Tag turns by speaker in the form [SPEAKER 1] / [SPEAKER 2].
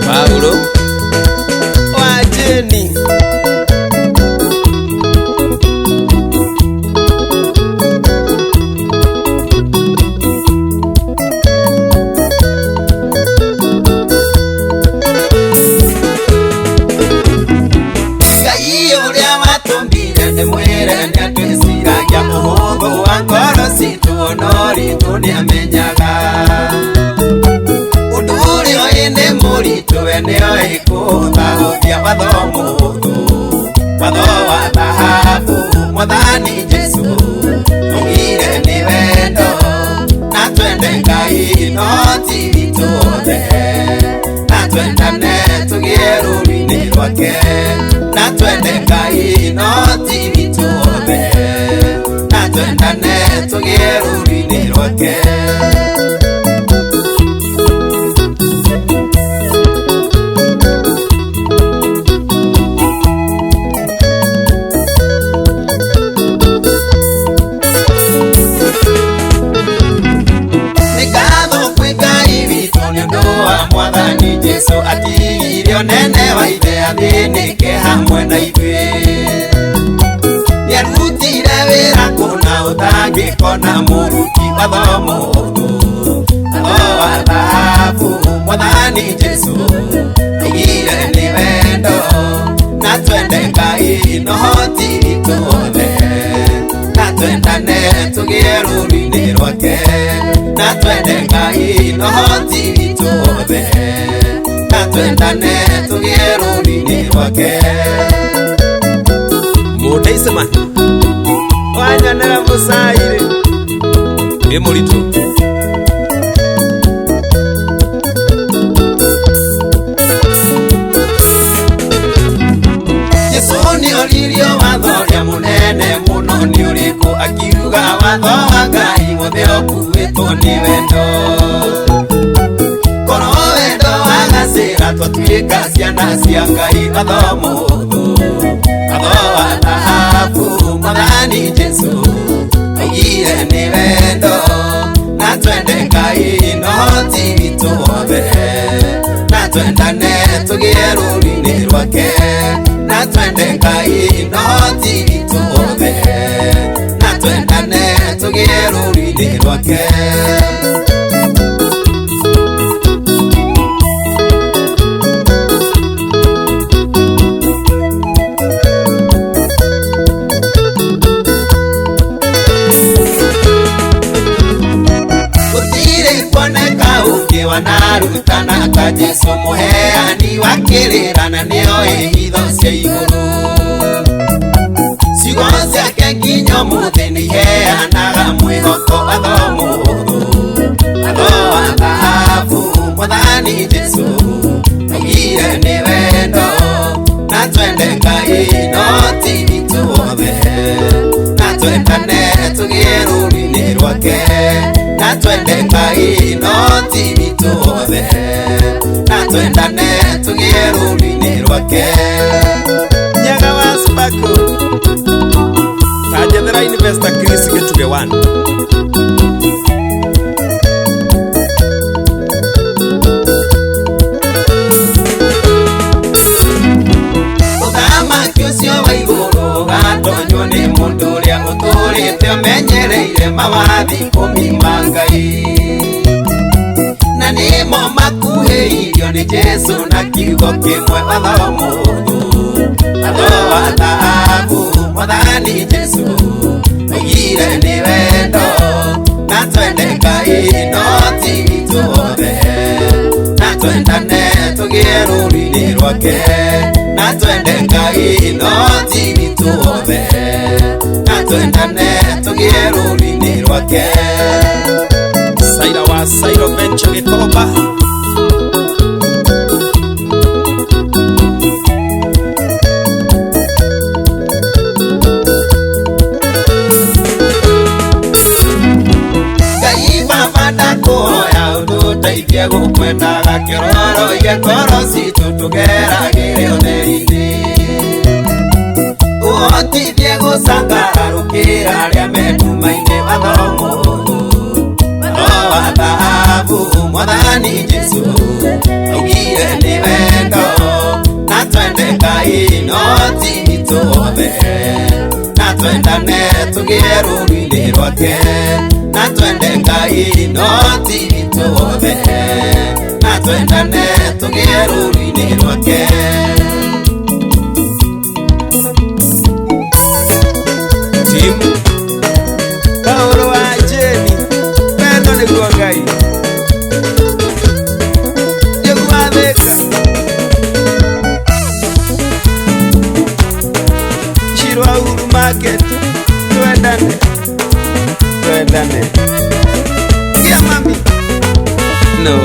[SPEAKER 1] Paulo wajeni
[SPEAKER 2] Nori amenyaga uduri oine muri tuene oikuta ya wathomo wathowa dhahabu mwadhani Jesu ungire ni wendo na twende Ngai noti vituone na twendane tugieruri rwake na twende Ngai noti vituone na twendane tugieruri rwake Mwathani Jesu atigirio nene wa ithe athinike hamwe na ithuĩ nĩarutire wĩra kũna ũtangĩkona mũruti wathomo wa dhahabu Mwathani Jesu aigire nĩ wendo na twende Ngai nohoti wituothe na twendane tũgĩe rũri-inĩ rwake na twende Ngai nohoti wituothe na twendane tũgĩe rũri-inĩ rwake
[SPEAKER 1] Mũndeicema wanyanera mũcairi wĩ mũritũ
[SPEAKER 2] Jesu nĩoririo watho rĩa mũnene mũno nĩ ũrĩkũ akiuga watho wa Ngai wothe ũkuĩtwo nĩ wendo korwo wendo wagacĩra twatuĩka ciana cia Ngai watho wa dhahabu Mwathani Jesu aigire nĩ wendo na twende Ngai nohoti wituothe na twendane tũgĩe rũri-inĩ rwake na twende Ngai nohoti wituothe na twendane tũgĩe rũri-inĩ rwake wanarutana ka Jesu muheani wakĩrĩrana nĩoĩ hitho cia igũrũ ciugo ciake nginya ũmũthĩ nĩiheanaga mwĩhoko watho wa dhahabu Mwathani Jesu aigire nĩ wendo na twende Ngai noti wituothe na twendane tũgĩe rũri-inĩ rwake na twende Ngai noti wituothe na twendane tũgĩe rũri-inĩ rwake
[SPEAKER 1] nyaga wa Sparko tajethera Investor Chris Gĩtuge 1
[SPEAKER 2] ũthamaki ũcio wa igũrũ gatonywo nĩ mũndũ ũrĩa ũtũrĩte ũmenyereire mawathi ikũmi ma Ngai na nĩmo makuhĩrĩirio nĩ Jesu na kiugo kĩmwe watho wa dhahabu Mwathani Jesu aigire nĩ wendo na twende Ngai noti wituothe na twendane tũgĩe rũri-inĩ rwake na twende Ngai noti wituothe na twendane tũgĩe rũri-inĩ rwake
[SPEAKER 1] Saira wa Sairo Venture Gĩkomba
[SPEAKER 2] Ngai Baba ndakũhoya ũtũteithie gũkwendaga kĩroro igĩkorwo citũ tũgeragĩre ũtheri-inĩ ũhotithie gũcangarũkĩra arĩa me nduma-inĩ watho Mwathani Jesu augire ni wendo na twende Ngai no ti tuothe na twendane tugire rũũri-inĩ rwake na twende Ngai no ti tuothe na twendane tugire rũũri-inĩ rwake.
[SPEAKER 1] Timu Paulo wa Jeni wendo nĩguo Ngai Theka Shirwa Uhuru Market twendane Kia mami No